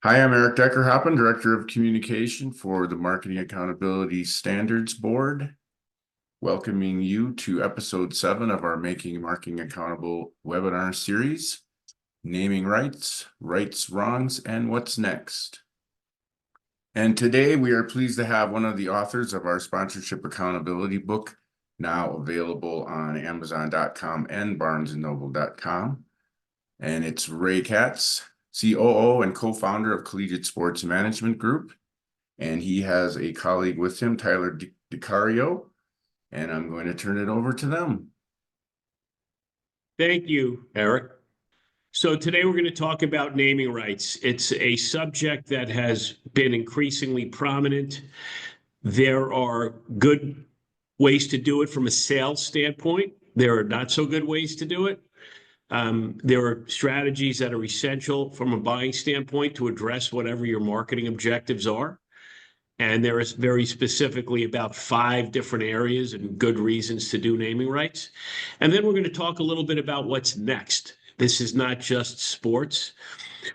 Hi, I'm Eric Decker-Hoppen, Director of Communication for the Marketing Accountability Standards Board, welcoming you to episode 7 of our Making Marketing Accountable webinar series, Naming Rights, Rights, Wrongs, and What's Next. And today we are pleased to have one of the authors of our Sponsorship Accountability book, now available on Amazon.com and BarnesandNoble.com. And it's Ray Katz, COO and co-founder of Collegiate Sports Management Group. And he has a colleague with him, Tyler DiChiaro, and I'm going to turn it over to them. Thank you, Eric. So today we're going to talk about naming rights. It's a subject that has been increasingly prominent. There are good ways to do it from a sales standpoint. There are not so good ways to do it. There are strategies that are essential from a buying standpoint to address whatever your marketing objectives are. And there is very specifically about 5 different areas and good reasons to do naming rights. And then we're going to talk a little bit about what's next. This is not just sports.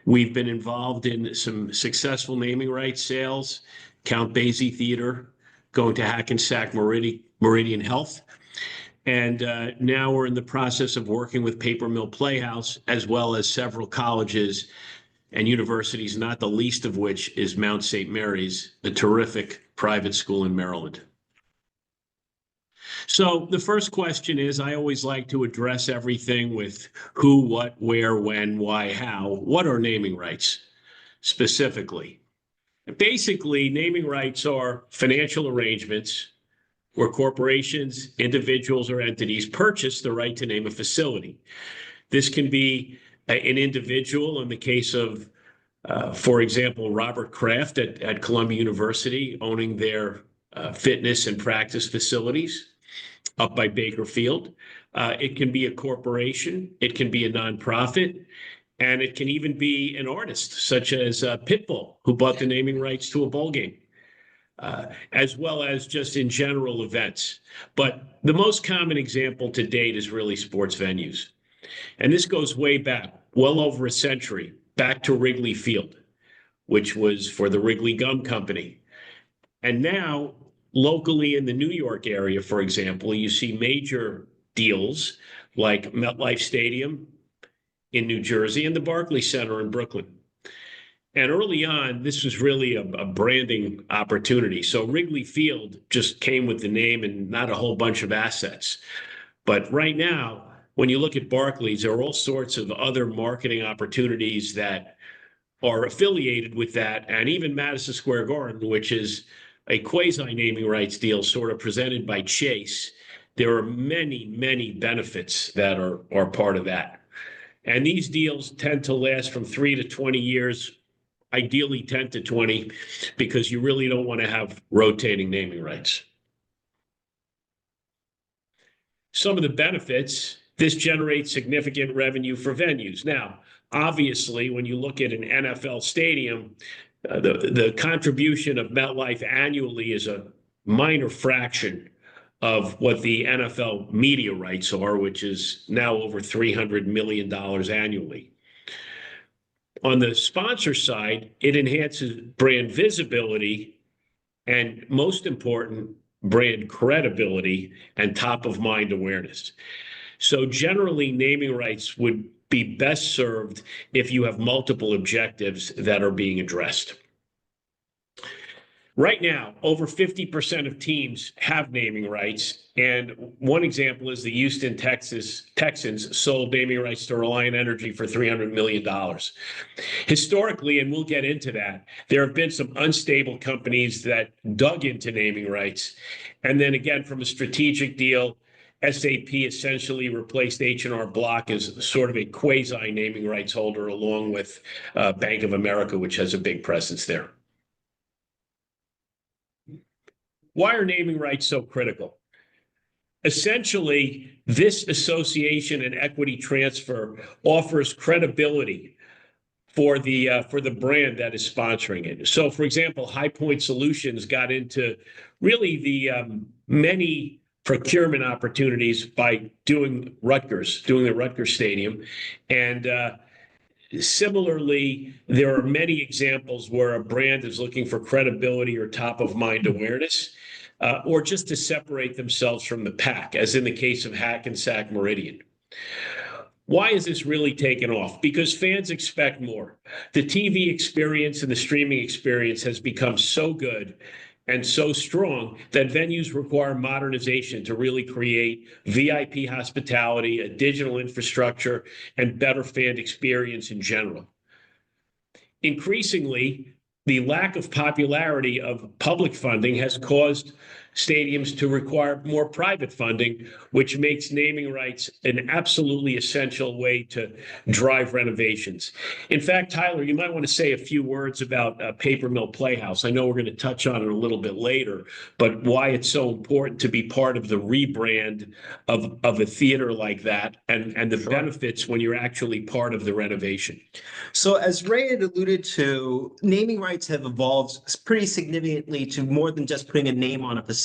We've been involved in some successful naming rights sales, Count Basie Theater, going to Hackensack Meridian Health. And now we're in the process of working with Paper Mill Playhouse, as well as several colleges and universities, not the least of which is Mount St. Mary's, a terrific private school in Maryland. So the first question is, I always like to address everything with who, what, where, when, why, how. What are naming rights specifically? Basically, naming rights are financial arrangements where corporations, individuals, or entities purchase the right to name a facility. This can be an individual in the case of, for example, Robert Kraft at Columbia University owning their fitness and practice facilities up by Baker Field. It can be a corporation, it can be a nonprofit, and it can even be an artist such as Pitbull, who bought the naming rights to a ball game. As well as just in general events. But the most common example to date is really sports venues. And this goes way back, well over a century, back to Wrigley Field, which was for the Wrigley Gum Company. And now, locally in the New York area, for example, you see major deals like MetLife Stadium in New Jersey and the Barclays Center in Brooklyn. And early on, this was really a branding opportunity. So Wrigley Field just came with the name and not a whole bunch of assets. But right now, when you look at Barclays, there are all sorts of other marketing opportunities that are affiliated with that. And even Madison Square Garden, which is a quasi-naming rights deal sort of presented by Chase, there are many, many benefits that are part of that. And these deals tend to last from 3 to 20 years, ideally 10 to 20, because you really don't want to have rotating naming rights. Some of the benefits, this generates significant revenue for venues. Now, obviously, when you look at an NFL stadium, the contribution of MetLife annually is a minor fraction of what the NFL media rights are, which is now over $300 million annually. On the sponsor side, it enhances brand visibility and, most important, brand credibility and top-of-mind awareness. So generally, naming rights would be best served if you have multiple objectives that are being addressed. Right now, over 50% of teams have naming rights, and one example is the Houston Texans sold naming rights to Reliant Energy for $300 million. Historically, and we'll get into that, there have been some unstable companies that dug into naming rights, and then again, from a strategic deal, SAP essentially replaced H&R Block as sort of a quasi-naming rights holder, along with Bank of America, which has a big presence there. Why are naming rights so critical? Essentially, this association and equity transfer offers credibility for the brand that is sponsoring it. So, for example, High Point Solutions got into really the many procurement opportunities by doing the Rutgers Stadium, and Similarly, there are many examples where a brand is looking for credibility or top of mind awareness, or just to separate themselves from the pack, as in the case of Hackensack Meridian. Why is this really taken off? Because fans expect more. The TV experience and the streaming experience has become so good and so strong that venues require modernization to really create VIP hospitality, a digital infrastructure, and better fan experience in general. Increasingly, the lack of popularity of public funding has caused stadiums to require more private funding, which makes naming rights an absolutely essential way to drive renovations. In fact, Tyler, you might want to say a few words about Paper Mill Playhouse. I know we're going to touch on it a little bit later, but why it's so important to be part of the rebrand of a theater like that, and the benefits when you're actually part of the renovation. So as Ray had alluded to, naming rights have evolved pretty significantly to more than just putting a name on a facility.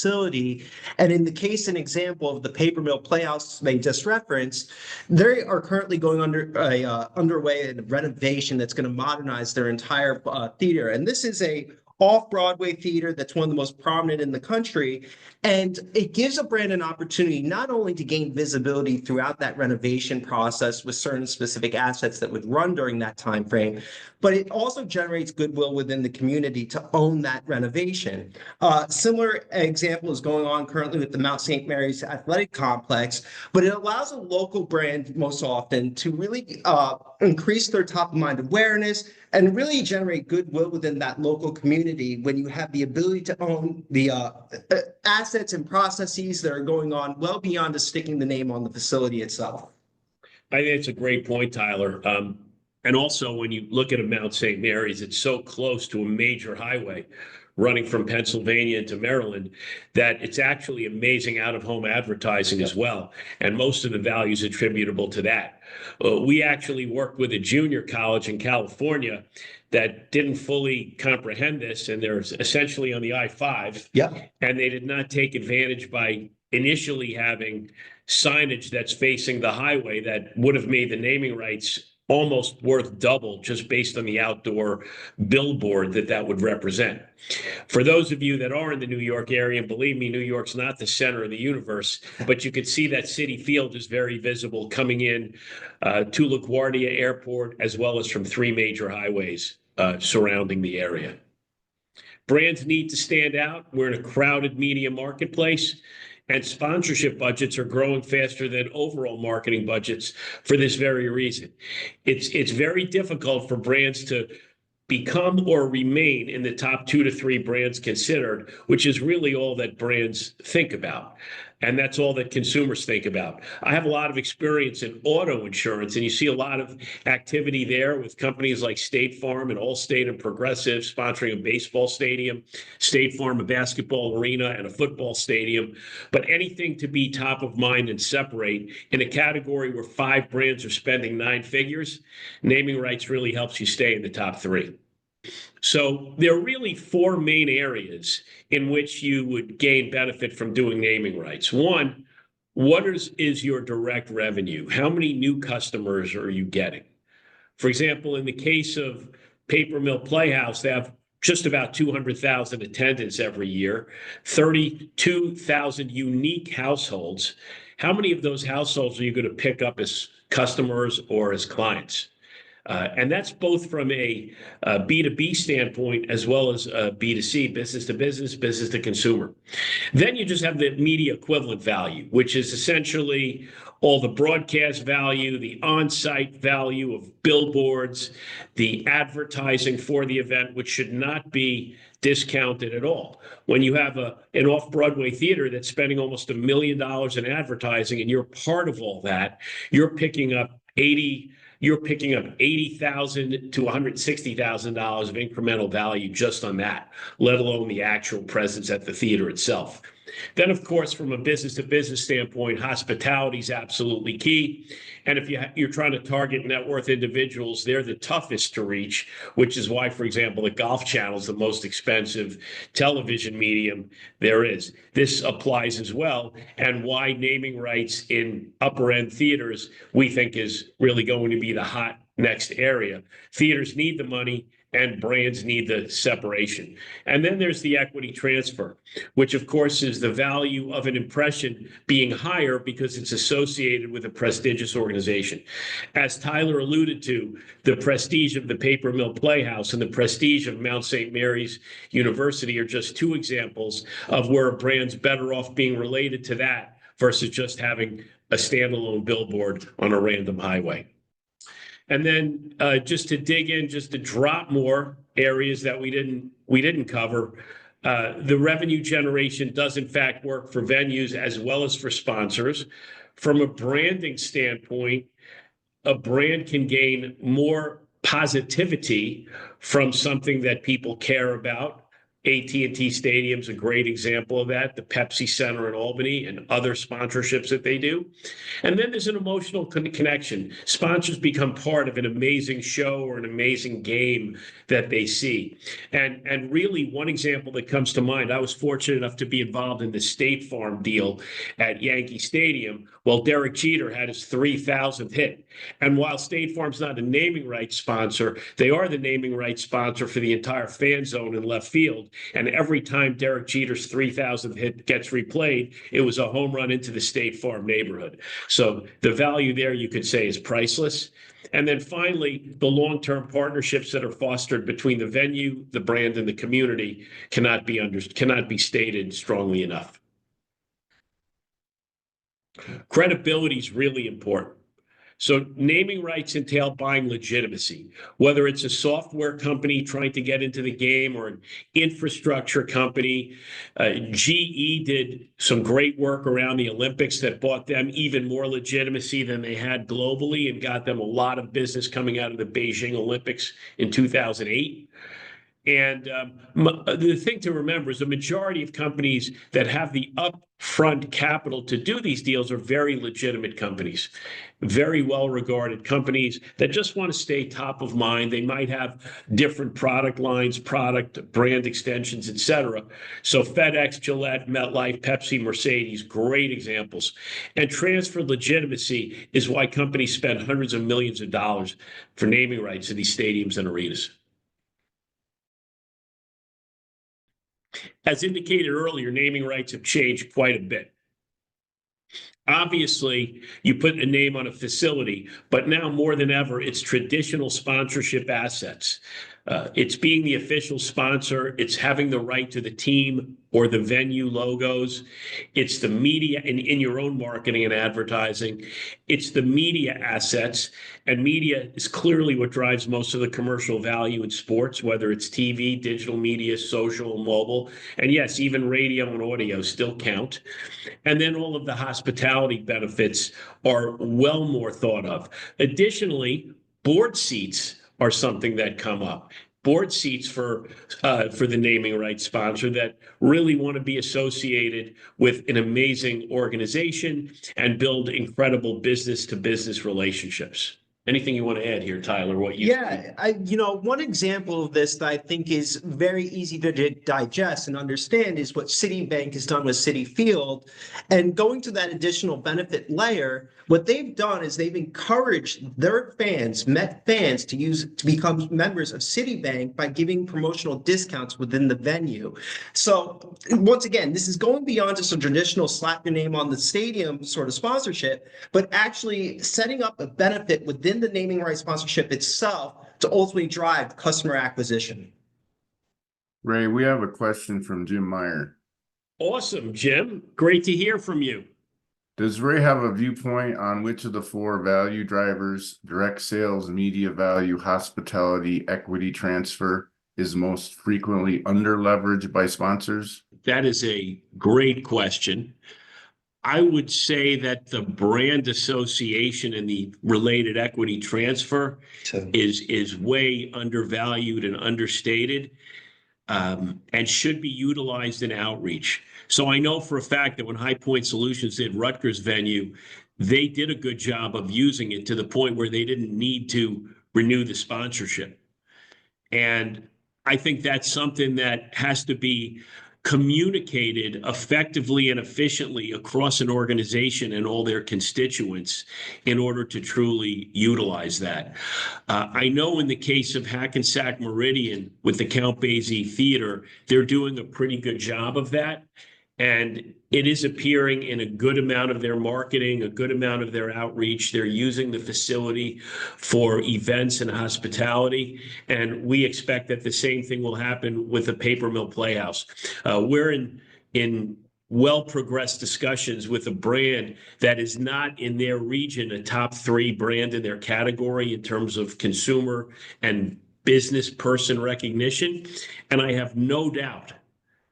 And in the case and example of the Paper Mill Playhouse they just referenced, they are currently going underway in a renovation that's going to modernize their entire theater. And this is a off-Broadway theater that's one of the most prominent in the country. And it gives a brand an opportunity not only to gain visibility throughout that renovation process with certain specific assets that would run during that time frame, but it also generates goodwill within the community to own that renovation. Similar example is going on currently with the Mount St. Mary's Athletic Complex, but it allows a local brand most often to really increase their top-of-mind awareness and really generate goodwill within that local community when you have the ability to own the assets and processes that are going on well beyond just sticking the name on the facility itself. I think it's a great point, Tyler. And also, when you look at a Mount St. Mary's, it's so close to a major highway running from Pennsylvania into Maryland that it's actually amazing out-of-home advertising as well. And most of the value is attributable to that. We actually worked with a junior college in California that didn't fully comprehend this, and they're essentially on the I-5. Yeah. And they did not take advantage by initially having signage that's facing the highway that would have made the naming rights almost worth double just based on the outdoor billboard that would represent. For those of you that are in the New York area, and believe me, New York's not the center of the universe, but you could see that Citi Field is very visible coming in to LaGuardia Airport, as well as from three major highways surrounding the area. Brands need to stand out. We're in a crowded media marketplace, and sponsorship budgets are growing faster than overall marketing budgets for this very reason. It's very difficult for brands to become or remain in the top 2 to 3 brands considered, which is really all that brands think about. And that's all that consumers think about. I have a lot of experience in auto insurance, and you see a lot of activity there with companies like State Farm and Allstate and Progressive sponsoring a baseball stadium, State Farm, a basketball arena, and a football stadium. But anything to be top of mind and separate in a category where 5 brands are spending 9 figures, naming rights really helps you stay in the top 3. So there are really 4 main areas in which you would gain benefit from doing naming rights. One, what is your direct revenue? How many new customers are you getting? For example, in the case of Paper Mill Playhouse, they have just about 200,000 attendants every year, 32,000 unique households. How many of those households are you going to pick up as customers or as clients? And that's both from a B2B standpoint as well as B2C, business to business, business to consumer. Then you just have the media equivalent value, which is essentially all the broadcast value, the on-site value of billboards, the advertising for the event, which should not be discounted at all. When you have an off-Broadway theater that's spending almost $1 million in advertising and you're part of all that, you're picking up $80,000 to $160,000 of incremental value just on that, let alone the actual presence at the theater itself. Then, of course, from a business-to-business standpoint, hospitality is absolutely key. And if you're trying to target net worth individuals, they're the toughest to reach, which is why, for example, the Golf Channel is the most expensive television medium there is. This applies as well, and why naming rights in upper-end theaters we think is really going to be the hot next area. Theaters need the money and brands need the separation. And then there's the equity transfer, which of course is the value of an impression being higher because it's associated with a prestigious organization. As Tyler alluded to, the prestige of the Paper Mill Playhouse and the prestige of Mount St. Mary's University are just two examples of where a brand's better off being related to that versus just having a standalone billboard on a random highway. And then just to dig in, just to drop more areas that we didn't cover, the revenue generation does in fact work for venues as well as for sponsors. From a branding standpoint, a brand can gain more positivity from something that people care about. AT&T Stadium's a great example of that, the Pepsi Center in Albany and other sponsorships that they do. And then there's an emotional connection. Sponsors become part of an amazing show or an amazing game that they see. And really one example that comes to mind, I was fortunate enough to be involved in the State Farm deal at Yankee Stadium. Well, Derek Jeter had his 3,000th hit. And while State Farm's not a naming rights sponsor, they are the naming rights sponsor for the entire fan zone in left field. And every time Derek Jeter's 3,000th hit gets replayed, it was a home run into the State Farm neighborhood. So the value there, you could say, is priceless. And then finally, the long-term partnerships that are fostered between the venue, the brand, and the community cannot be stated strongly enough. Credibility is really important. So naming rights entail buying legitimacy, whether it's a software company trying to get into the game or an infrastructure company. GE did some great work around the Olympics that bought them even more legitimacy than they had globally and got them a lot of business coming out of the Beijing Olympics in 2008. And the thing to remember is the majority of companies that have the upfront capital to do these deals are very legitimate companies, very well-regarded companies that just want to stay top of mind. They might have different product lines, brand extensions, et cetera. So FedEx, Gillette, MetLife, Pepsi, Mercedes, great examples. And transfer legitimacy is why companies spend hundreds of millions of dollars for naming rights to these stadiums and arenas. As indicated earlier, naming rights have changed quite a bit. Obviously, you put a name on a facility, but now more than ever, it's traditional sponsorship assets. It's being the official sponsor. It's having the right to the team or the venue logos. It's the media in your own marketing and advertising. It's the media assets. And media is clearly what drives most of the commercial value in sports, whether it's TV, digital media, social, mobile. And yes, even radio and audio still count. And then all of the hospitality benefits are well more thought of. Additionally, board seats are something that come up. Board seats for the naming rights sponsor that really want to be associated with an amazing organization and build incredible business-to-business relationships. Anything you want to add here, Tyler? One example of this that I think is very easy to digest and understand is what Citibank has done with Citi Field. And going to that additional benefit layer, what they've done is they've encouraged their fans, Met fans, to become members of Citibank by giving promotional discounts within the venue. So once again, this is going beyond just a traditional slap your name on the stadium sort of sponsorship, but actually setting up a benefit within the naming rights sponsorship itself to ultimately drive customer acquisition. Ray, we have a question from Jim Meyer. Awesome, Jim. Great to hear from you. Does Ray have a viewpoint on which of the four value drivers, direct sales, media value, hospitality, equity transfer, is most frequently under-leveraged by sponsors? That is a great question. I would say that the brand association and the related equity transfer is way undervalued and understated, and should be utilized in outreach. So I know for a fact that when High Point Solutions did Rutgers venue, they did a good job of using it to the point where they didn't need to renew the sponsorship. And I think that's something that has to be communicated effectively and efficiently across an organization and all their constituents in order to truly utilize that. I know in the case of Hackensack Meridian with the Count Basie Theater, they're doing a pretty good job of that. And it is appearing in a good amount of their marketing, a good amount of their outreach. They're using the facility for events and hospitality. And we expect that the same thing will happen with the Paper Mill Playhouse. We're in well-progressed discussions with a brand that is not in their region a top 3 brand in their category in terms of consumer and business person recognition. And I have no doubt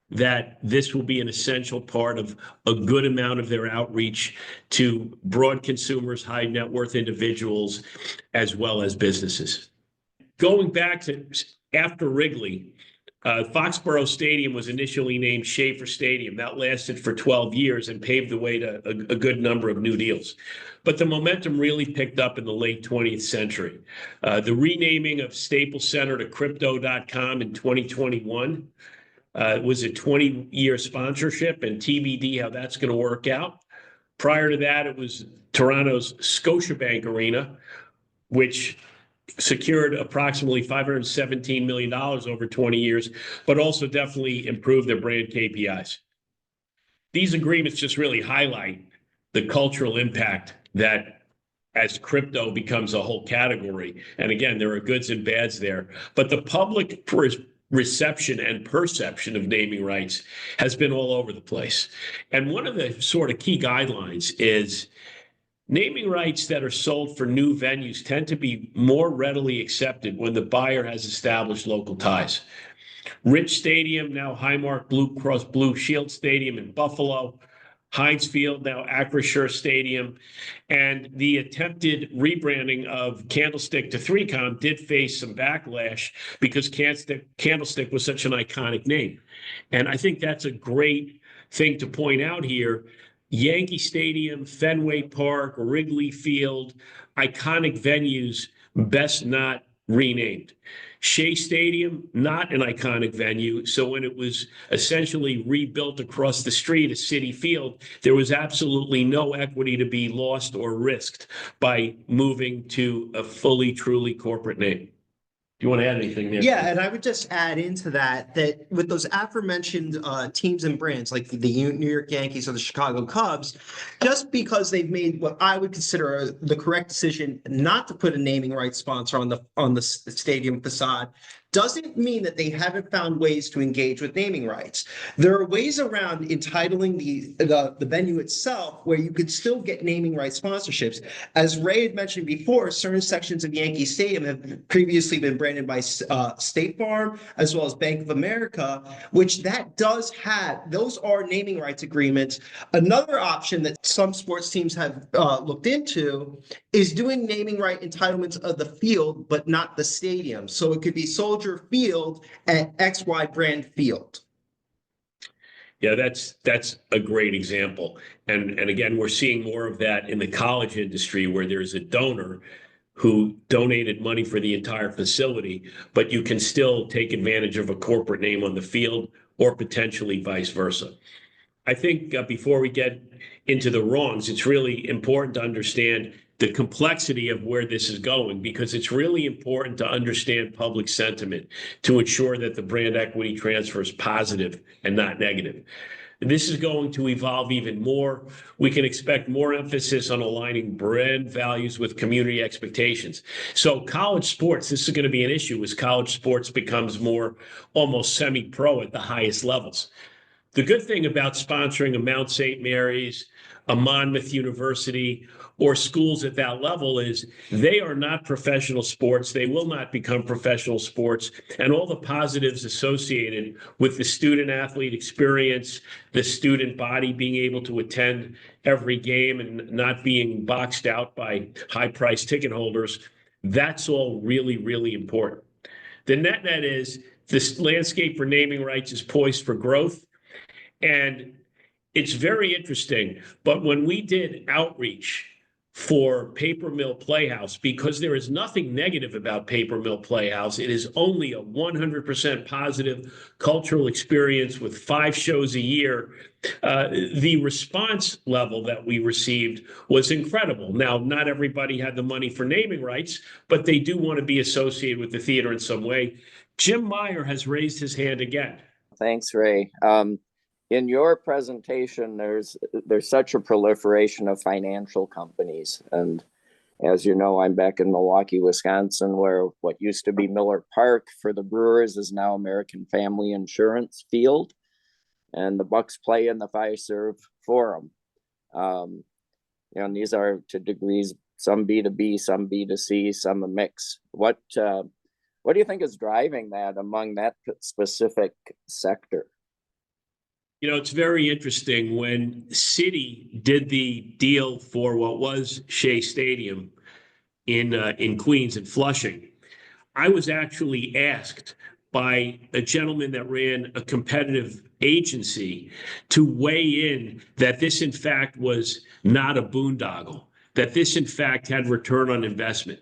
that this will be an essential part of a good amount of their outreach to broad consumers, high net worth individuals, as well as businesses. Going back to after Wrigley, Foxborough Stadium was initially named Schaefer Stadium. That lasted for 12 years and paved the way to a good number of new deals. But the momentum really picked up in the late 20th century. The renaming of Staples Center to Crypto.com in 2021 was a 20-year sponsorship, and TBD how that's going to work out. Prior to that, it was Toronto's Scotiabank Arena, which secured approximately $517 million over 20 years, but also definitely improved their brand KPIs. These agreements just really highlight the cultural impact that as crypto becomes a whole category. And again, there are goods and bads there, but the public reception and perception of naming rights has been all over the place. And one of the sort of key guidelines is naming rights that are sold for new venues tend to be more readily accepted when the buyer has established local ties. Rich Stadium, now Highmark Blue Cross Blue Shield Stadium in Buffalo, Heinz Field, now Acrisure Stadium, and the attempted rebranding of Candlestick to 3Com did face some backlash because Candlestick was such an iconic name. And I think that's a great thing to point out here. Yankee Stadium, Fenway Park, Wrigley Field, iconic venues, best not renamed. Shea Stadium, not an iconic venue. So when it was essentially rebuilt across the street, a City Field, there was absolutely no equity to be lost or risked by moving to a fully, truly corporate name. Do you want to add anything there? Yeah, and I would just add into that with those aforementioned teams and brands like the New York Yankees or the Chicago Cubs, just because they've made what I would consider the correct decision not to put a naming rights sponsor on the stadium facade, doesn't mean that they haven't found ways to engage with naming rights. There are ways around entitling the venue itself where you could still get naming rights sponsorships. As Ray had mentioned before, certain sections of Yankee Stadium have previously been branded by State Farm as well as Bank of America, which that does have, those are naming rights agreements. Another option that some sports teams have looked into is doing naming right entitlements of the field, but not the stadium. So it could be Soldier Field at XY brand field. Yeah, that's a great example. And again, we're seeing more of that in the college industry where there's a donor who donated money for the entire facility, but you can still take advantage of a corporate name on the field or potentially vice versa. I think before we get into the wrongs, it's really important to understand the complexity of where this is going, because it's really important to understand public sentiment to ensure that the brand equity transfer is positive and not negative. This is going to evolve even more. We can expect more emphasis on aligning brand values with community expectations. So college sports, this is going to be an issue as college sports becomes more almost semi-pro at the highest levels. The good thing about sponsoring a Mount St. Mary's, a Monmouth University, or schools at that level is they are not professional sports. They will not become professional sports. And all the positives associated with the student athlete experience, the student body being able to attend every game and not being boxed out by high-priced ticket holders, that's all really, really important. The net is this landscape for naming rights is poised for growth. And it's very interesting. But when we did outreach for Paper Mill Playhouse, because there is nothing negative about Paper Mill Playhouse. It is only a 100% positive cultural experience with 5 shows a year. The response level that we received was incredible. Now, not everybody had the money for naming rights, but they do want to be associated with the theater in some way. Jim Meyer has raised his hand again. Thanks, Ray. In your presentation, there's such a proliferation of financial companies. And as you know, I'm back in Milwaukee, Wisconsin, where what used to be Miller Park for the Brewers is now American Family Insurance Field. And the Bucks play in the Fiserv Forum. And these are to degrees, some B2B, some B2C, some a mix. What do you think is driving that among that specific sector? It's very interesting. When Citi did the deal for what was Shea Stadium in Queens and Flushing, I was actually asked by a gentleman that ran a competitive agency to weigh in that this, in fact, was not a boondoggle, that this, in fact, had return on investment.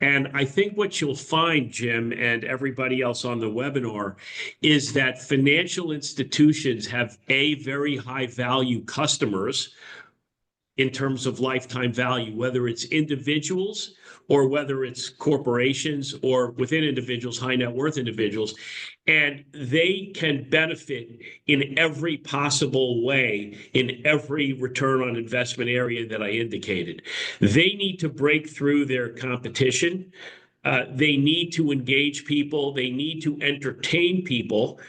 And I think what you'll find, Jim, and everybody else on the webinar, is that financial institutions have very high value customers in terms of lifetime value, whether it's individuals or whether it's corporations or within individuals, high net worth individuals. And they can benefit in every possible way, in every return on investment area that I indicated. They need to break through their competition. They need to engage people. They need to entertain people.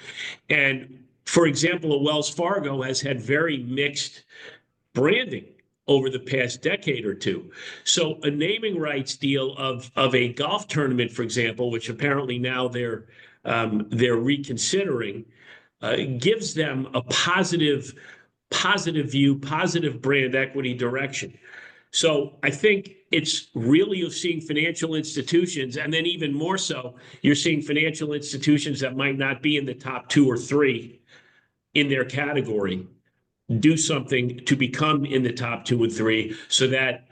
And for example, a Wells Fargo has had very mixed branding over the past decade or two. So a naming rights deal of a golf tournament, for example, which apparently now they're reconsidering, gives them a positive view, positive brand equity direction. So I think it's really, you're seeing financial institutions, and then even more so, you're seeing financial institutions that might not be in the top 2 or 3 in their category do something to become in the top 2 and 3, so that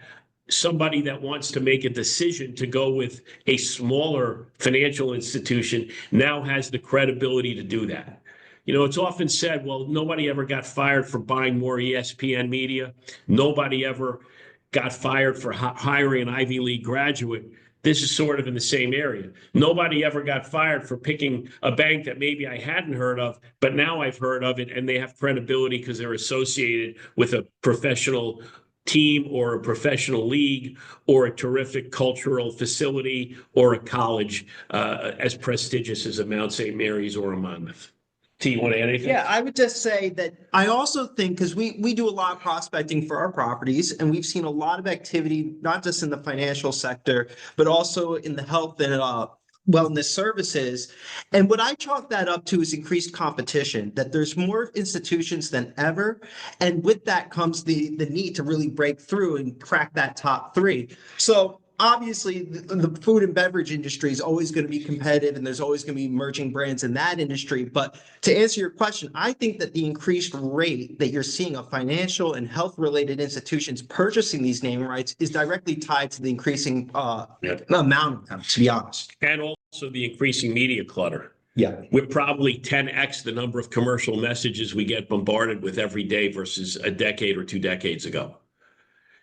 somebody that wants to make a decision to go with a smaller financial institution now has the credibility to do that. It's often said, well, nobody ever got fired for buying more ESPN media. Nobody ever got fired for hiring an Ivy League graduate. This is sort of in the same area. Nobody ever got fired for picking a bank that maybe I hadn't heard of, but now I've heard of it, and they have credibility because they're associated with a professional team or a professional league or a terrific cultural facility or a college as prestigious as a Mount St. Mary's or a Monmouth. T, you want to add anything? Yeah, I would just say that I also think, because we do a lot of prospecting for our properties, and we've seen a lot of activity, not just in the financial sector, but also in the health and wellness services. And what I chalk that up to is increased competition, that there's more institutions than ever. And with that comes the need to really break through and crack that top 3. So obviously, the food and beverage industry is always going to be competitive, and there's always going to be emerging brands in that industry. But to answer your question, I think that the increased rate that you're seeing of financial and health-related institutions purchasing these naming rights is directly tied to the increasing amount of them, to be honest. And also the increasing media clutter. Yeah. We're probably 10x the number of commercial messages we get bombarded with every day versus a decade or 2 decades ago.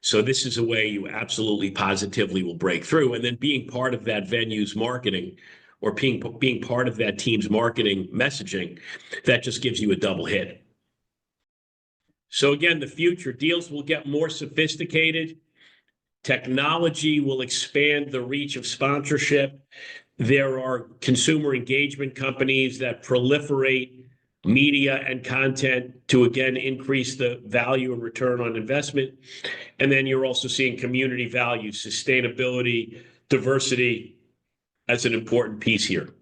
So this is a way you absolutely positively will break through. And then being part of that venue's marketing or being part of that team's marketing messaging, that just gives you a double hit. So again, the future deals will get more sophisticated. Technology will expand the reach of sponsorship. There are consumer engagement companies that proliferate media and content to, again, increase the value and return on investment. And then you're also seeing community values, sustainability, diversity as an important piece here.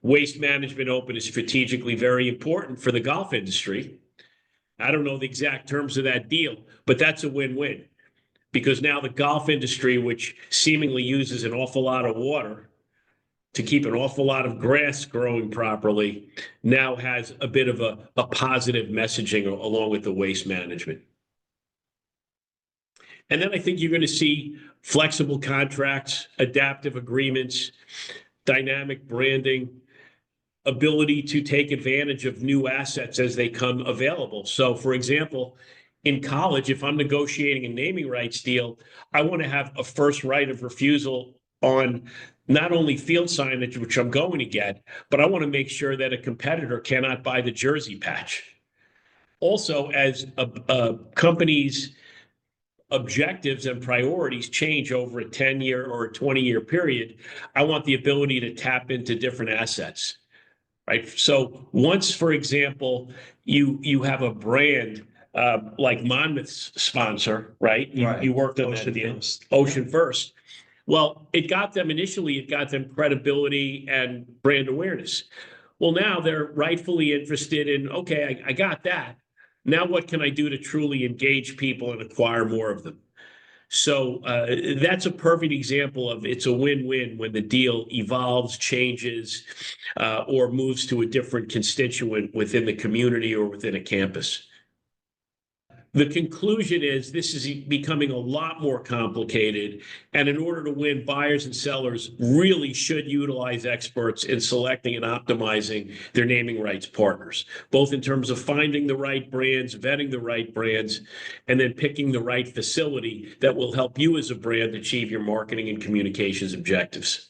Waste management open is strategically very important for the golf industry. I don't know the exact terms of that deal, but that's a win-win, because now the golf industry, which seemingly uses an awful lot of water to keep an awful lot of grass growing properly, now has a bit of a positive messaging along with the waste management. And then I think you're going to see flexible contracts, adaptive agreements, dynamic branding, ability to take advantage of new assets as they come available. So, for example, in college, if I'm negotiating a naming rights deal, I want to have a first right of refusal on not only field signage, which I'm going to get, but I want to make sure that a competitor cannot buy the jersey patch. Also, as a company's objectives and priorities change over a 10-year or a 20-year period, I want the ability to tap into different assets, right? So once, for example, you have a brand like Monmouth's sponsor, right? You worked on that deal, Ocean First. Well, it got them credibility and brand awareness. Well, now they're rightfully interested in, okay, I got that. Now what can I do to truly engage people and acquire more of them? So that's a perfect example of it's a win-win when the deal evolves, changes, or moves to a different constituent within the community or within a campus. The conclusion is this is becoming a lot more complicated, and in order to win, buyers and sellers really should utilize experts in selecting and optimizing their naming rights partners, both in terms of finding the right brands, vetting the right brands, and then picking the right facility that will help you as a brand achieve your marketing and communications objectives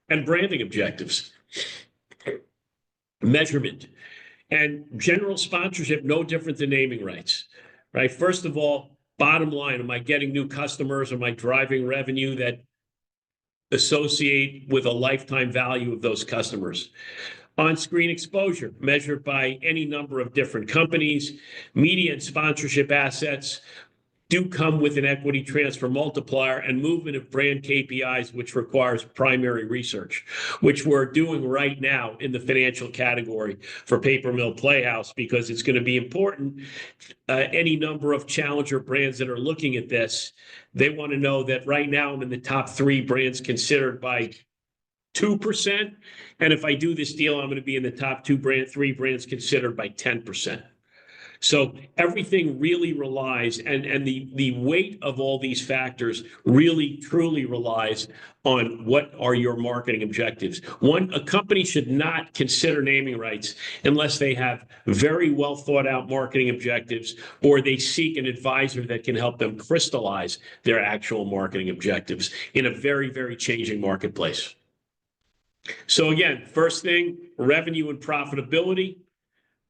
and branding objectives. Measurement and general sponsorship, no different than naming rights. Right. First of all, bottom line, am I getting new customers? Am I driving revenue that associate with a lifetime value of those customers? On-screen exposure measured by any number of different companies. Media and sponsorship assets do come with an equity transfer multiplier and movement of brand KPIs, which requires primary research, which we're doing right now in the financial category for Paper Mill Playhouse, because it's going to be important. Any number of challenger brands that are looking at this, they want to know that right now I'm in the top 3 brands considered by 2%. And if I do this deal, I'm going to be in the top 3 brands considered by 10%. So everything really relies, and the weight of all these factors really truly relies on what are your marketing objectives. A company should not consider naming rights unless they have very well thought out marketing objectives, or they seek an advisor that can help them crystallize their actual marketing objectives in a very, very changing marketplace. So again, first thing, revenue and profitability.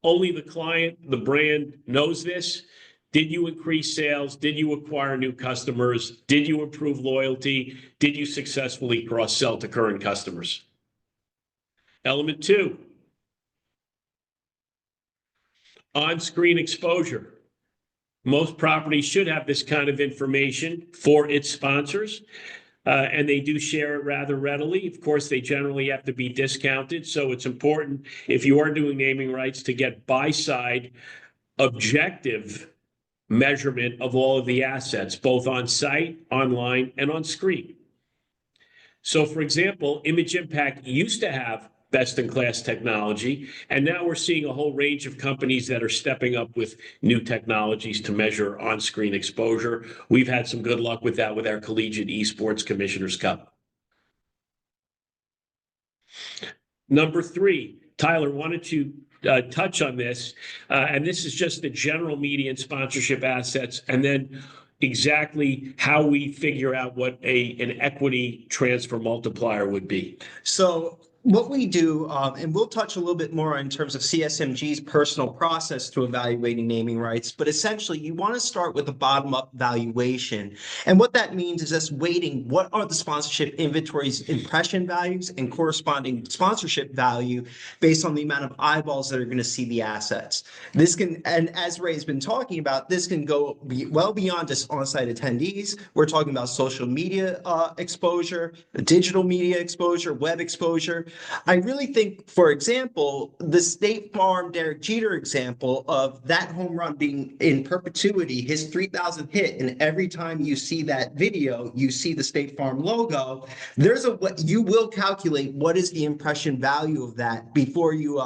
Only the client, the brand knows this. Did you increase sales? Did you acquire new customers? Did you improve loyalty? Did you successfully cross-sell to current customers? Element 2, on-screen exposure. Most properties should have this kind of information for its sponsors. And they do share it rather readily. Of course, they generally have to be discounted. So it's important, if you are doing naming rights, to get buy-side objective measurement of all of the assets, both on site, online, and on screen. So, for example, Image Impact used to have best-in-class technology, and now we're seeing a whole range of companies that are stepping up with new technologies to measure on-screen exposure. We've had some good luck with that with our Collegiate Esports Commissioner's Cup. Number 3, Tyler, why don't you touch on this? And this is just the general media and sponsorship assets, and then exactly how we figure out what an equity transfer multiplier would be. So what we do, and we'll touch a little bit more in terms of CSMG's personal process to evaluating naming rights, but essentially you want to start with a bottom-up valuation. And what that means is just weighting what are the sponsorship inventory's impression values and corresponding sponsorship value based on the amount of eyeballs that are going to see the assets. This can, and as Ray's been talking about, this can go well beyond just on-site attendees. We're talking about social media exposure, digital media exposure, web exposure. I really think, for example, the State Farm Derek Jeter example of that home run being in perpetuity, his 3,000th hit, and every time you see that video, you see the State Farm logo. You will calculate what is the impression value of that before you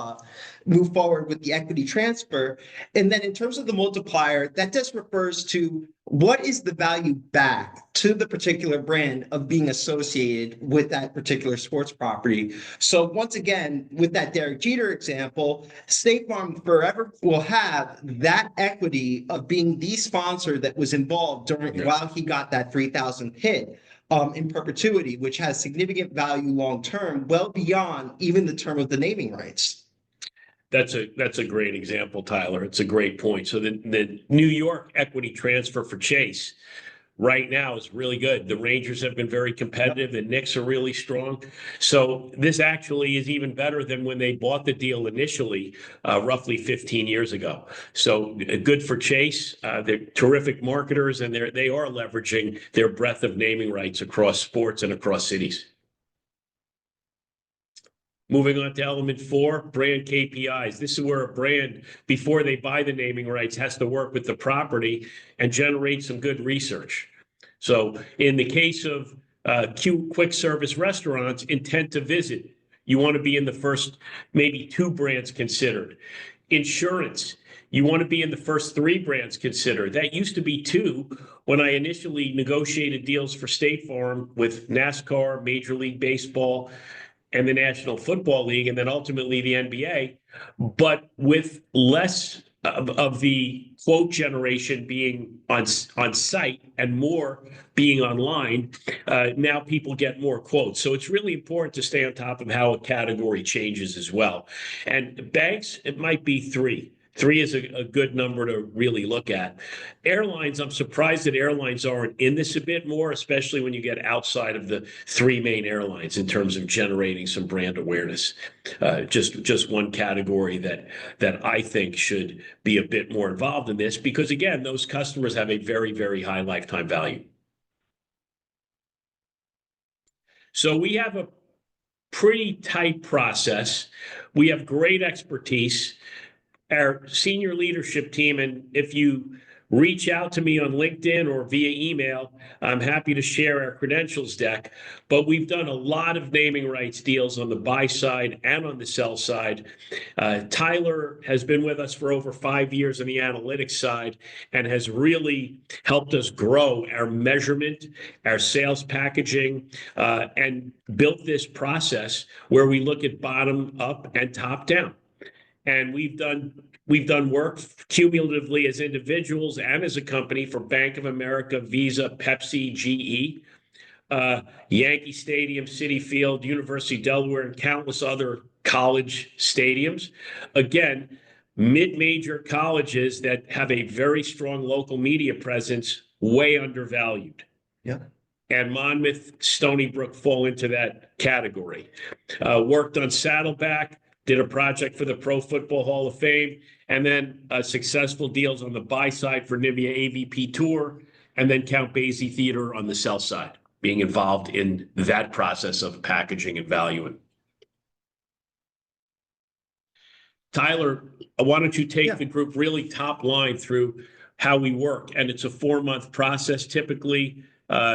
move forward with the equity transfer. And then in terms of the multiplier, that just refers to what is the value back to the particular brand of being associated with that particular sports property? So once again, with that Derek Jeter example, State Farm forever will have that equity of being the sponsor that was involved while he got that 3,000 hit. In perpetuity, which has significant value long term, well beyond even the term of the naming rights. That's a great example, Tyler. It's a great point. So the New York equity transfer for Chase right now is really good. The Rangers have been very competitive. The Knicks are really strong. So this actually is even better than when they bought the deal initially, roughly 15 years ago. So good for Chase. They're terrific marketers, and they are leveraging their breadth of naming rights across sports and across cities. Moving on to element 4, brand KPIs. This is where a brand, before they buy the naming rights, has to work with the property and generate some good research. So in the case of quick service restaurants, intent to visit, you want to be in the first maybe 2 brands considered. Insurance, you want to be in the first 3 brands considered. That used to be 2 when I initially negotiated deals for State Farm with NASCAR, Major League Baseball, and the National Football League, and then ultimately the NBA, but with less of the quote generation being on site and more being online, now people get more quotes. So it's really important to stay on top of how a category changes as well. And banks, it might be 3. 3 is a good number to really look at. Airlines, I'm surprised that airlines aren't in this a bit more, especially when you get outside of the 3 main airlines in terms of generating some brand awareness. Just one category that I think should be a bit more involved in this, because again, those customers have a very, very high lifetime value. So we have a pretty tight process. We have great expertise. Our senior leadership team, and if you reach out to me on LinkedIn or via email, I'm happy to share our credentials deck. But we've done a lot of naming rights deals on the buy side and on the sell side. Tyler has been with us for over 5 years on the analytics side and has really helped us grow our measurement, our sales packaging, and built this process where we look at bottom up and top down. And we've done work cumulatively as individuals and as a company for Bank of America, Visa, Pepsi, GE, Yankee Stadium, Citi Field, University of Delaware, and countless other college stadiums. Again, mid-major colleges that have a very strong local media presence, way undervalued. Yeah. And Monmouth, Stony Brook fall into that category. Worked on Saddleback, did a project for the Pro Football Hall of Fame, and then successful deals on the buy side for Nivea AVP Tour, and then Count Basie Theater on the sell side, being involved in that process of packaging and valuing. Tyler, why don't you take the group really top line through how we work? And it's a 4-month process, typically,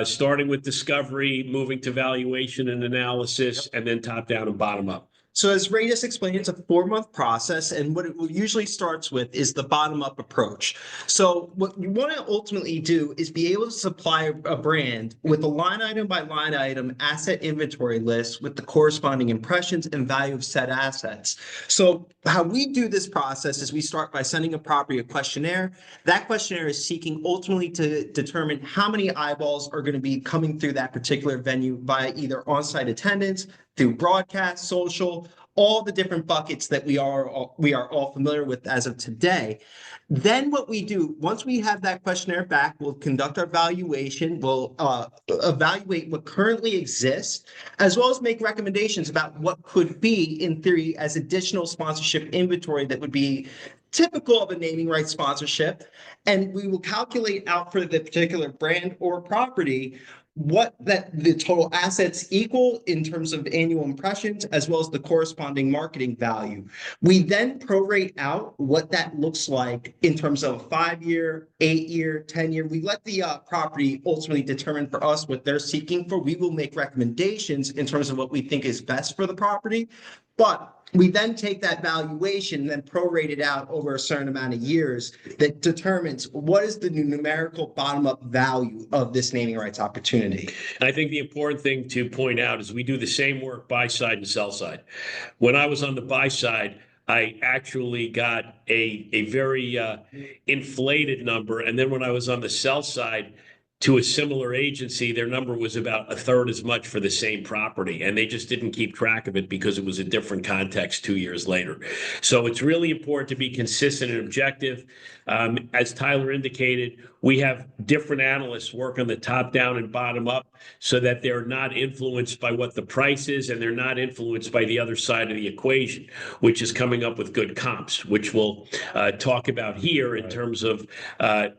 starting with discovery, moving to valuation and analysis, and then top down and bottom up. So as Ray just explained, it's a 4-month process, and what it usually starts with is the bottom-up approach. So what you want to ultimately do is be able to supply a brand with a line item by line item asset inventory list with the corresponding impressions and value of said assets. So how we do this process is we start by sending a property a questionnaire. That questionnaire is seeking ultimately to determine how many eyeballs are going to be coming through that particular venue via either on-site attendance, through broadcast, social, all the different buckets that we are all familiar with as of today. Then what we do, once we have that questionnaire back, we'll conduct our valuation, we'll evaluate what currently exists, as well as make recommendations about what could be, in theory, as additional sponsorship inventory that would be typical of a naming rights sponsorship. And we will calculate out for the particular brand or property what the total assets equal in terms of annual impressions, as well as the corresponding marketing value. We then prorate out what that looks like in terms of 5-year, 8-year, 10-year. We let the property ultimately determine for us what they're seeking for. We will make recommendations in terms of what we think is best for the property. But We then take that valuation and then prorate it out over a certain amount of years that determines what is the numerical bottom-up value of this naming rights opportunity. I think the important thing to point out is we do the same work buy side and sell side. When I was on the buy side, I actually got a very inflated number. And then when I was on the sell side to a similar agency, their number was about a third as much for the same property. And they just didn't keep track of it because it was a different context 2 years later. So it's really important to be consistent and objective. As Tyler indicated, we have different analysts work on the top down and bottom up so that they're not influenced by what the price is and they're not influenced by the other side of the equation, which is coming up with good comps, which we'll talk about here in terms of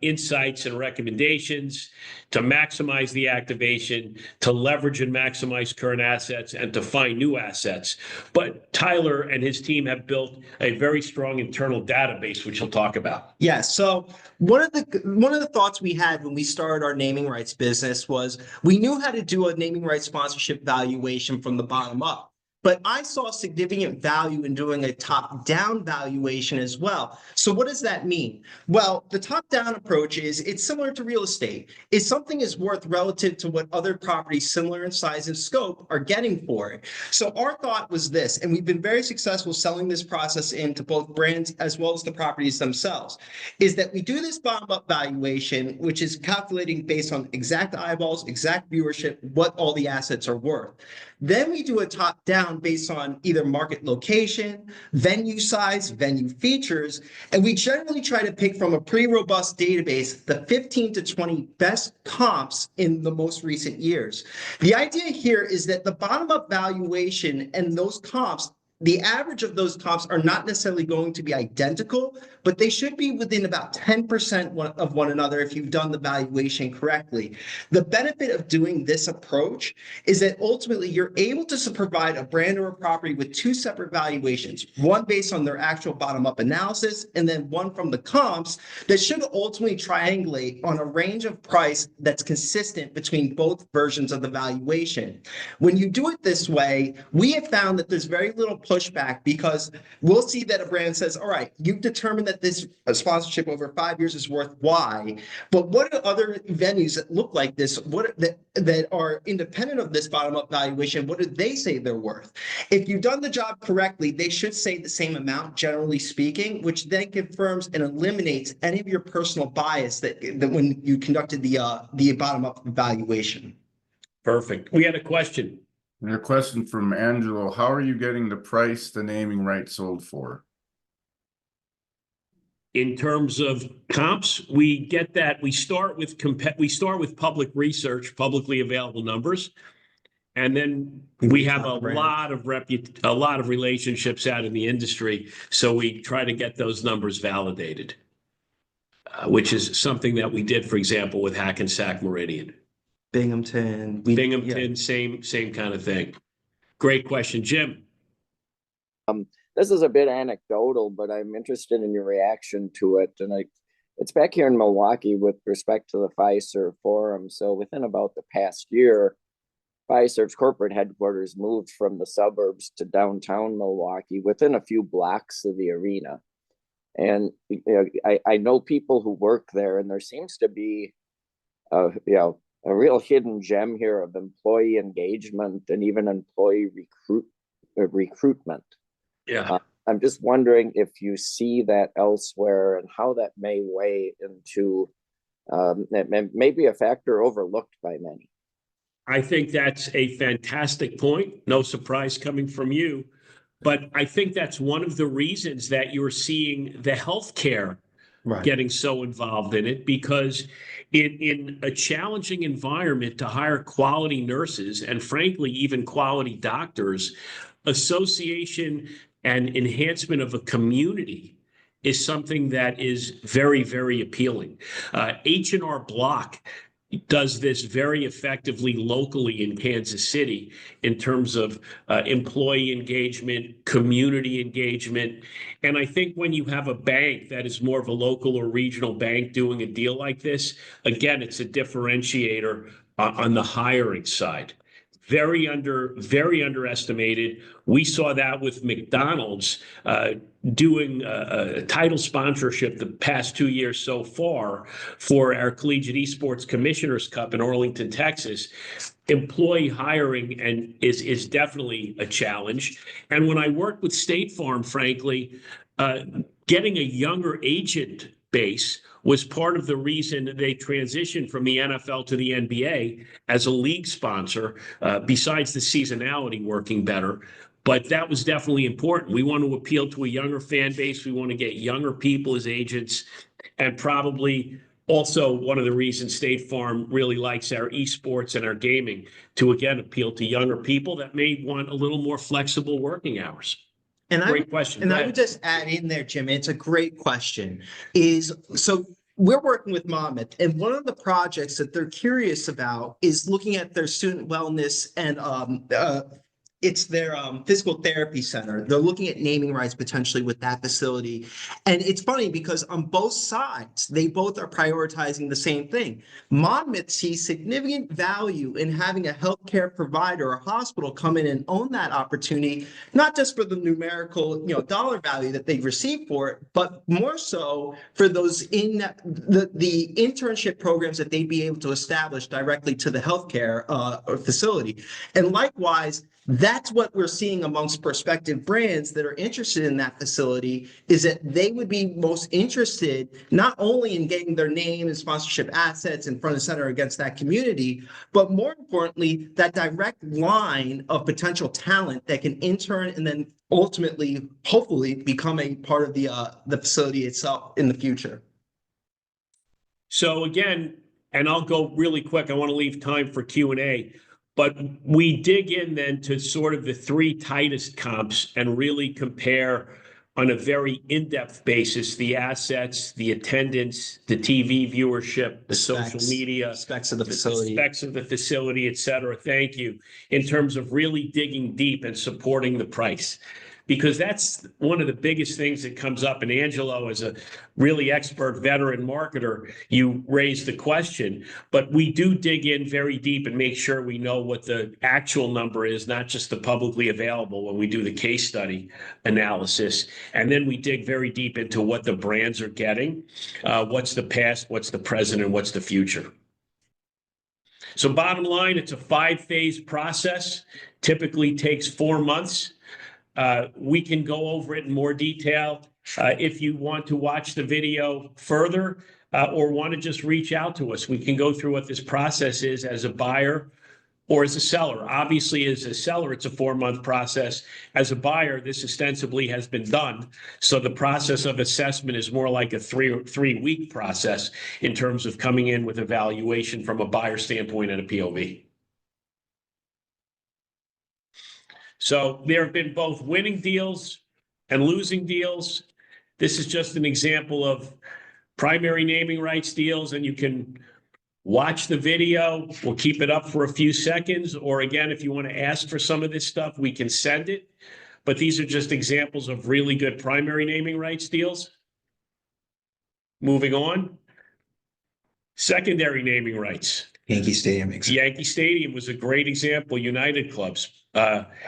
insights and recommendations to maximize the activation, to leverage and maximize current assets, and to find new assets. But Tyler and his team have built a very strong internal database, which he'll talk about. Yeah, so one of the thoughts we had when we started our naming rights business was we knew how to do a naming rights sponsorship valuation from the bottom up. But I saw significant value in doing a top-down valuation as well. So what does that mean? Well, the top-down approach is it's similar to real estate. If something is worth relative to what other properties similar in size and scope are getting for it. So our thought was this, and we've been very successful selling this process into both brands as well as the properties themselves, is that we do this bottom-up valuation, which is calculating based on exact eyeballs, exact viewership, what all the assets are worth. Then we do a top-down based on either market location, venue size, venue features, and we generally try to pick from a pretty robust database the 15 to 20 best comps in the most recent years. The idea here is that the bottom-up valuation and those comps, the average of those comps are not necessarily going to be identical, but they should be within about 10% of one another if you've done the valuation correctly. The benefit of doing this approach is that ultimately you're able to provide a brand or a property with two separate valuations, one based on their actual bottom-up analysis, and then one from the comps that should ultimately triangulate on a range of price that's consistent between both versions of the valuation. When you do it this way, we have found that there's very little pushback because we'll see that a brand says, all right, you've determined that this sponsorship over 5 years is worth Y, but what are other venues that look like this, that are independent of this bottom-up valuation, what do they say they're worth? If you've done the job correctly, they should say the same amount, generally speaking, which then confirms and eliminates any of your personal bias that when you conducted the bottom-up valuation. Perfect. We had a question. And a question from Angelo, how are you getting the price the naming rights sold for? In terms of comps, we get that. We start with public research, publicly available numbers, and then we have a lot of relationships out in the industry. So we try to get those numbers validated, which is something that we did, for example, with Hackensack Meridian. Binghamton, same kind of thing. Great question, Jim. This is a bit anecdotal, but I'm interested in your reaction to it. And it's back here in Milwaukee with respect to the Fiserv Forum. So within about the past year, Fiserv's corporate headquarters moved from the suburbs to downtown Milwaukee within a few blocks of the arena. And I know people who work there, and there seems to be a real hidden gem here of employee engagement and even employee recruitment. Yeah. I'm just wondering if you see that elsewhere and how that may weigh into maybe a factor overlooked by many. I think that's a fantastic point. No surprise coming from you. But I think that's one of the reasons that you're seeing the healthcare getting so involved in it, because in a challenging environment to hire quality nurses and frankly, even quality doctors, association and enhancement of a community is something that is very, very appealing. H&R Block does this very effectively locally in Kansas City in terms of employee engagement, community engagement. And I think when you have a bank that is more of a local or regional bank doing a deal like this, again, it's a differentiator on the hiring side. very underestimated. We saw that with McDonald's doing a title sponsorship the past 2 years so far for our Collegiate Esports Commissioners Cup in Arlington, Texas. Employee hiring and is definitely a challenge. And when I worked with State Farm, frankly, getting a younger agent base was part of the reason they transitioned from the NFL to the NBA as a league sponsor, besides the seasonality working better. But that was definitely important. We want to appeal to a younger fan base. We want to get younger people as agents, and probably also one of the reasons State Farm really likes our esports and our gaming, to again appeal to younger people that may want a little more flexible working hours. And Great question. And I would just add in there, Jim, it's a great question. So we're working with Monmouth, and one of the projects that they're curious about is looking at their student wellness and it's their physical therapy center. They're looking at naming rights potentially with that facility. And it's funny because on both sides, they both are prioritizing the same thing. Monmouth sees significant value in having a healthcare provider or hospital come in and own that opportunity, not just for the numerical, dollar value that they receive for it, but more so for those in the internship programs that they'd be able to establish directly to the healthcare facility. And likewise, that's what we're seeing amongst prospective brands that are interested in that facility, is that they would be most interested not only in getting their name and sponsorship assets in front and center against that community, but more importantly, that direct line of potential talent that can intern and then ultimately, hopefully, become a part of the facility itself in the future. So again, and I'll go really quick, I want to leave time for Q&A. But we dig in then to sort of the three tightest comps and really compare on a very in-depth basis the assets, the attendance, the TV viewership, the social media, specs of the facility, et cetera. Thank you. In terms of really digging deep and supporting the price. Because that's one of the biggest things that comes up. And Angelo, as a really expert veteran marketer, you raised the question. But we do dig in very deep and make sure we know what the actual number is, not just the publicly available when we do the case study analysis. And then we dig very deep into what the brands are getting, what's the past, what's the present, and what's the future. So bottom line, it's a 5-phase process, typically takes 4 months. We can go over it in more detail if you want to watch the video further or want to just reach out to us. We can go through what this process is as a buyer or as a seller. Obviously, as a seller, it's a 4-month process. As a buyer, this ostensibly has been done. So the process of assessment is more like a three-week process in terms of coming in with a valuation from a buyer standpoint and a POV. So there have been both winning deals and losing deals. This is just an example of primary naming rights deals, and you can watch the video. We'll keep it up for a few seconds, or again, if you want to ask for some of this stuff, we can send it. But these are just examples of really good primary naming rights deals. Moving on. Secondary naming rights. Yankee Stadium. Yankee Stadium was a great example. United Clubs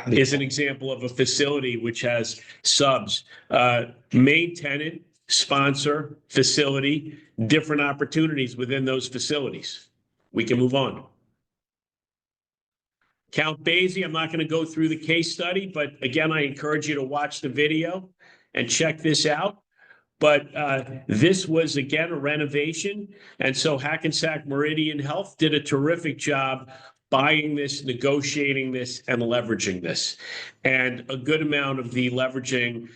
is an example of a facility which has subs, main tenant, sponsor, facility, different opportunities within those facilities. We can move on. Count Basie, I'm not going to go through the case study, but again, I encourage you to watch the video and check this out. But this was, again, a renovation. And so Hackensack Meridian Health did a terrific job buying this, negotiating this, and leveraging this. And a good amount of the leveraging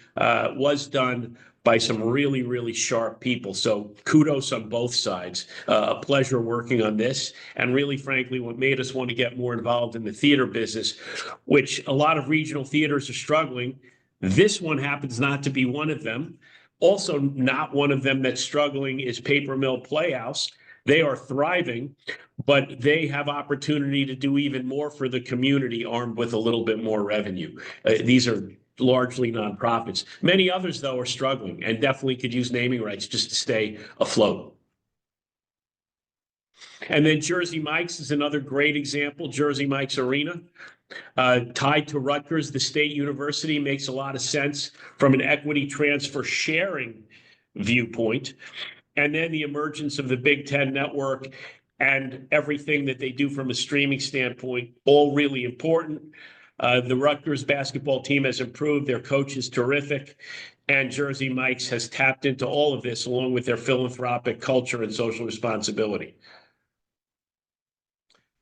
was done by some really, really sharp people. So kudos on both sides. A pleasure working on this. And really, frankly, what made us want to get more involved in the theater business, which a lot of regional theaters are struggling. This one happens not to be one of them. Also, not one of them that's struggling is Paper Mill Playhouse. They are thriving, but they have opportunity to do even more for the community, armed with a little bit more revenue. These are largely nonprofits. Many others, though, are struggling and definitely could use naming rights just to stay afloat. And then Jersey Mike's is another great example, Jersey Mike's Arena. Tied to Rutgers, the state university, makes a lot of sense from an equity transfer sharing viewpoint. And then the emergence of the Big Ten network and everything that they do from a streaming standpoint, all really important. The Rutgers basketball team has improved. Their coach is terrific. And Jersey Mike's has tapped into all of this along with their philanthropic culture and social responsibility.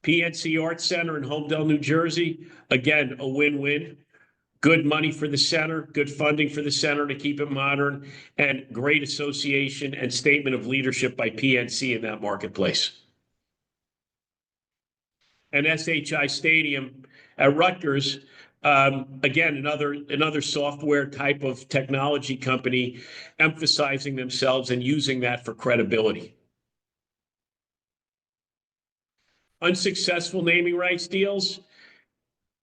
PNC Arts Center in Homedale, New Jersey, again, a win-win. Good money for the center, good funding for the center to keep it modern, and great association and statement of leadership by PNC in that marketplace. And SHI Stadium at Rutgers, again, another software type of technology company emphasizing themselves and using that for credibility. Unsuccessful naming rights deals,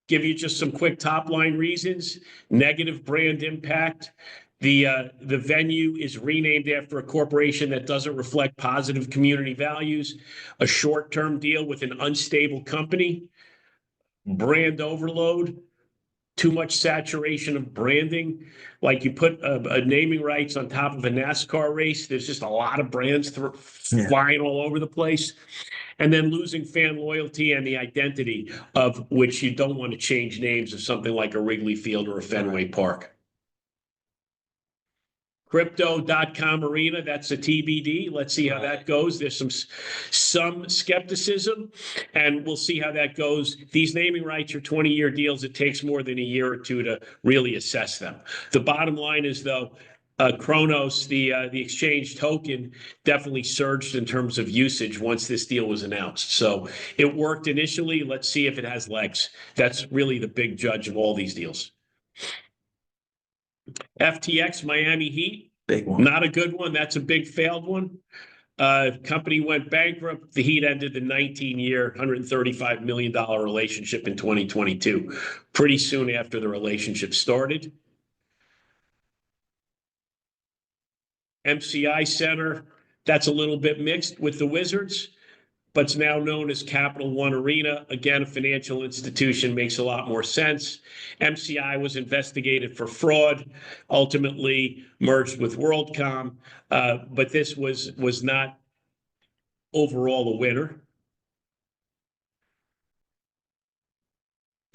give you just some quick top line reasons. Negative brand impact. The venue is renamed after a corporation that doesn't reflect positive community values. A short-term deal with an unstable company. Brand overload. Too much saturation of branding. Like you put a naming rights on top of a NASCAR race. There's just a lot of brands flying all over the place. And then losing fan loyalty and the identity of which you don't want to change names of something like a Wrigley Field or a Fenway Park. Crypto.com Arena, that's a TBD. Let's see how that goes. There's some skepticism, and we'll see how that goes. These naming rights are 20-year deals. It takes more than a year or two to really assess them. The bottom line is, though, Kronos, the exchange token, definitely surged in terms of usage once this deal was announced. So it worked initially. Let's see if it has legs. That's really the big judge of all these deals. FTX Miami Heat, Big one. not a good one. That's a big failed one. Company went bankrupt. The Heat ended the 19-year, $135 million relationship in 2022, pretty soon after the relationship started. MCI Center, that's a little bit mixed with the Wizards, but it's now known as Capital One Arena. Again, a financial institution, makes a lot more sense. MCI was investigated for fraud, ultimately merged with WorldCom, but this was not overall a winner.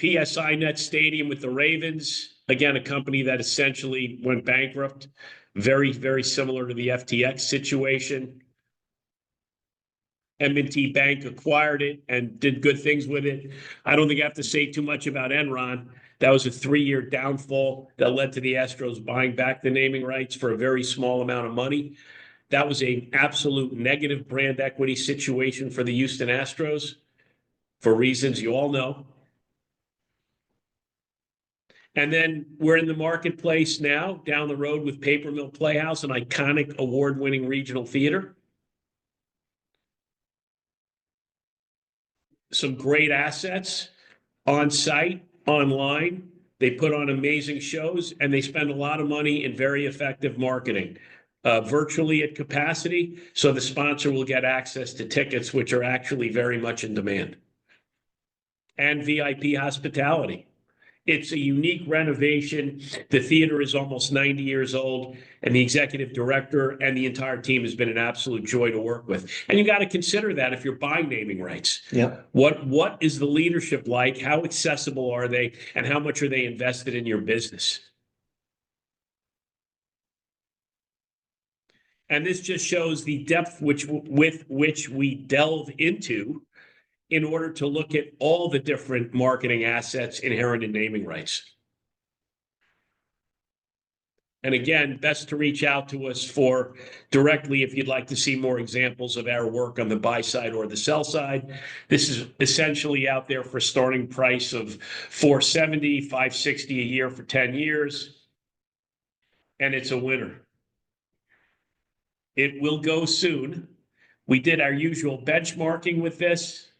PSI Net Stadium with the Ravens, again, a company that essentially went bankrupt. Very, very similar to the FTX situation. M&T Bank acquired it and did good things with it. I don't think I have to say too much about Enron. That was a 3-year downfall that led to the Astros buying back the naming rights for a very small amount of money. That was an absolute negative brand equity situation for the Houston Astros for reasons you all know. And then we're in the marketplace now, down the road with Paper Mill Playhouse, an iconic award-winning regional theater. Some great assets on site, online. They put on amazing shows, and they spend a lot of money in very effective marketing, virtually at capacity, so the sponsor will get access to tickets, which are actually very much in demand. And VIP hospitality. It's a unique renovation. The theater is almost 90 years old, and the executive director and the entire team has been an absolute joy to work with. And you got to consider that if you're buying naming rights. Yeah. What is the leadership like? How accessible are they? And how much are they invested in your business? And this just shows the depth with which we delve into in order to look at all the different marketing assets inherent in naming rights. And again, best to reach out to us for directly if you'd like to see more examples of our work on the buy side or the sell side. This is essentially out there for starting price of $470, $560 a year for 10 years. And it's a winner. It will go soon. We did our usual benchmarking with this.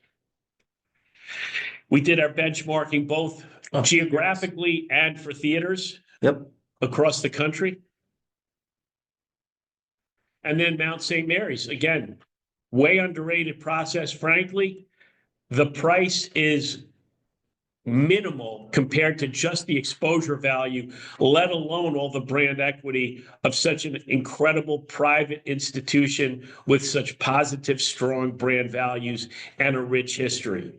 We did our benchmarking both geographically and for theaters across the country. And then Mount St. Mary's, again, Way underrated process, frankly. The price is minimal compared to just the exposure value, let alone all the brand equity of such an incredible private institution with such positive, strong brand values and a rich history.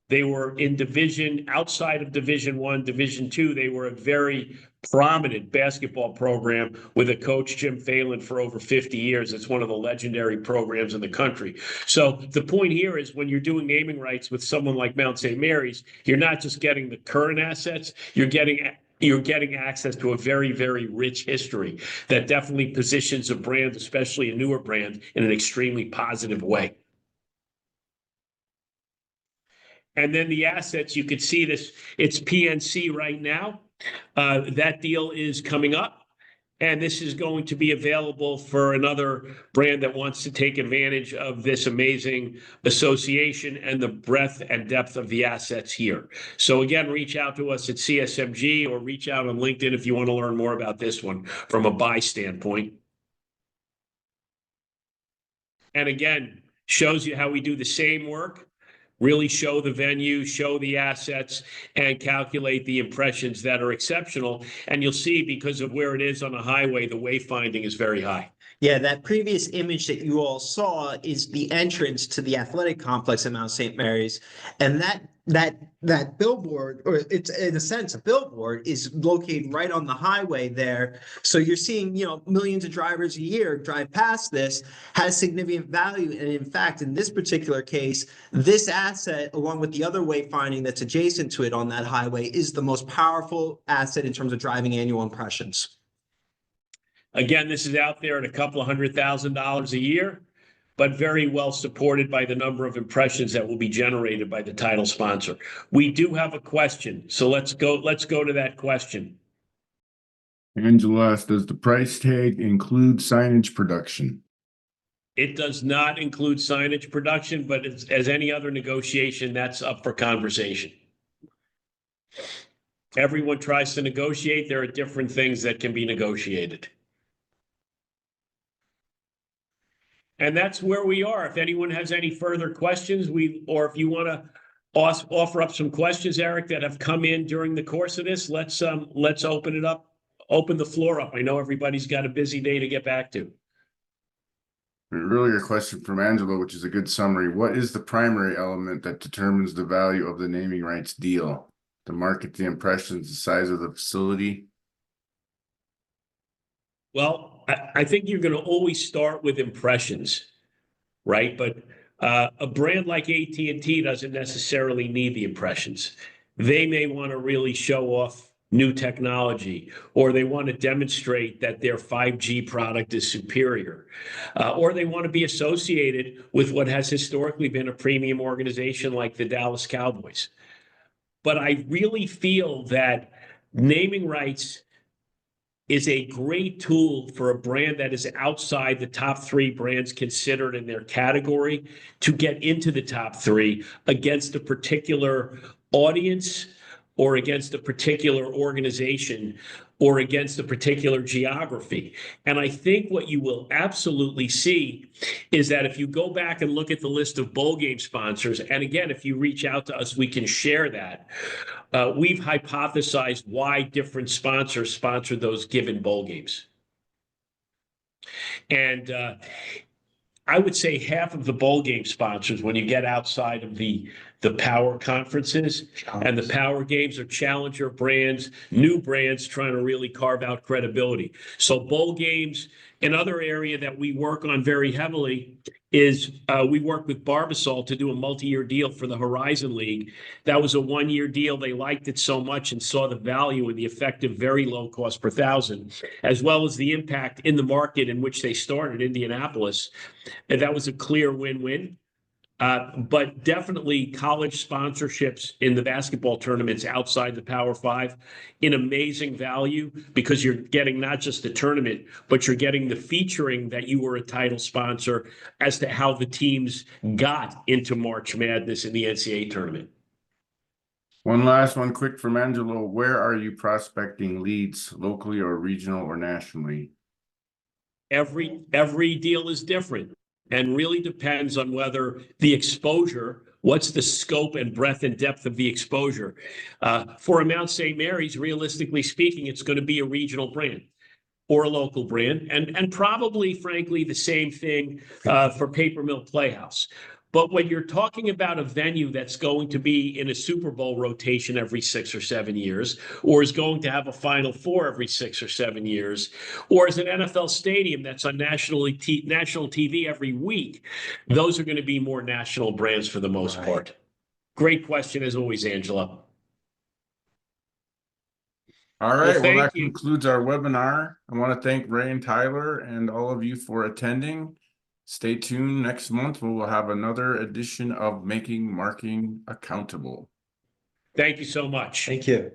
They were in division, outside of Division I, Division II. They were a very prominent basketball program with a coach, Jim Phelan, for over 50 years. It's one of the legendary programs in the country. So the point here is when you're doing naming rights with someone like Mount St. Mary's, you're not just getting the current assets, you're getting access to a very, very rich history that definitely positions a brand, especially a newer brand, in an extremely positive way. And then the assets, you could see this, it's PNC right now. That deal is coming up, and this is going to be available for another brand that wants to take advantage of this amazing association and the breadth and depth of the assets here. So again, reach out to us at CSMG or reach out on LinkedIn if you want to learn more about this one from a buy standpoint. And again, shows you how we do the same work. Really show the venue, show the assets, and calculate the impressions that are exceptional. And you'll see, because of where it is on a highway, the wayfinding is very high. Yeah, that previous image that you all saw is the entrance to the athletic complex at Mount St. Mary's. And that billboard, or it's in a sense a billboard, is located right on the highway there. So you're seeing, millions of drivers a year drive past this, has significant value. And in fact, in this particular case, this asset, along with the other wayfinding that's adjacent to it on that highway, is the most powerful asset in terms of driving annual impressions. Again, this is out there at a couple of $100,000 a year, but very well supported by the number of impressions that will be generated by the title sponsor. We do have a question, so let's go to that question. Angela asks, does the price tag include signage production? It does not include signage production, but as any other negotiation, that's up for conversation. Everyone tries to negotiate. There are different things that can be negotiated. And that's where we are. If anyone has any further questions, or if you want to offer up some questions, Eric, that have come in during the course of this, let's open it up, open the floor up. I know everybody's got a busy day to get back to. An earlier question from Angela, which is a good summary. What is the primary element that determines the value of the naming rights deal? The market, the impressions, the size of the facility? Well, I think you're going to always start with impressions, right? But a brand like AT&T doesn't necessarily need the impressions. They may want to really show off new technology, or they want to demonstrate that their 5G product is superior, or they want to be associated with what has historically been a premium organization like the Dallas Cowboys. But I really feel that naming rights is a great tool for a brand that is outside the top 3 brands considered in their category to get into the top 3 against a particular audience or against a particular organization or against a particular geography. And I think what you will absolutely see is that if you go back and look at the list of bowl game sponsors, and again, if you reach out to us, we can share that. We've hypothesized why different sponsors sponsor those given bowl games. And I would say half of the bowl game sponsors, when you get outside of the power conferences and the power games, are challenger brands, new brands trying to really carve out credibility. So bowl games, another area that we work on very heavily is we work with Barbasol to do a multi-year deal for the Horizon League. That was a 1-year deal. They liked it so much and saw the value in the effective, very low cost per thousand, as well as the impact in the market in which they started, Indianapolis. And that was a clear win-win. But definitely college sponsorships in the basketball tournaments outside the Power 5 in amazing value, because you're getting not just the tournament, but you're getting the featuring that you were a title sponsor as to how the teams got into March Madness in the NCAA tournament. One last one quick from Angelo. Where are you prospecting leads, locally or regional or nationally? Every deal is different. and really depends on whether the exposure, what's the scope and breadth and depth of the exposure. For a Mount St. Mary's, realistically speaking, it's going to be a regional brand or a local brand, and probably, frankly, the same thing for Paper Mill Playhouse. But when you're talking about a venue that's going to be in a Super Bowl rotation every 6 or 7 years, or is going to have a Final Four every 6 or 7 years, or is an NFL stadium that's on national TV every week, those are going to be more national brands for the most part. Great question as always, Angela. All right, well, that thank you. concludes our webinar. I want to thank Ray and Tyler and all of you for attending. Stay tuned next month. We will have another edition of Making Marking Accountable. Thank you so much. Thank you.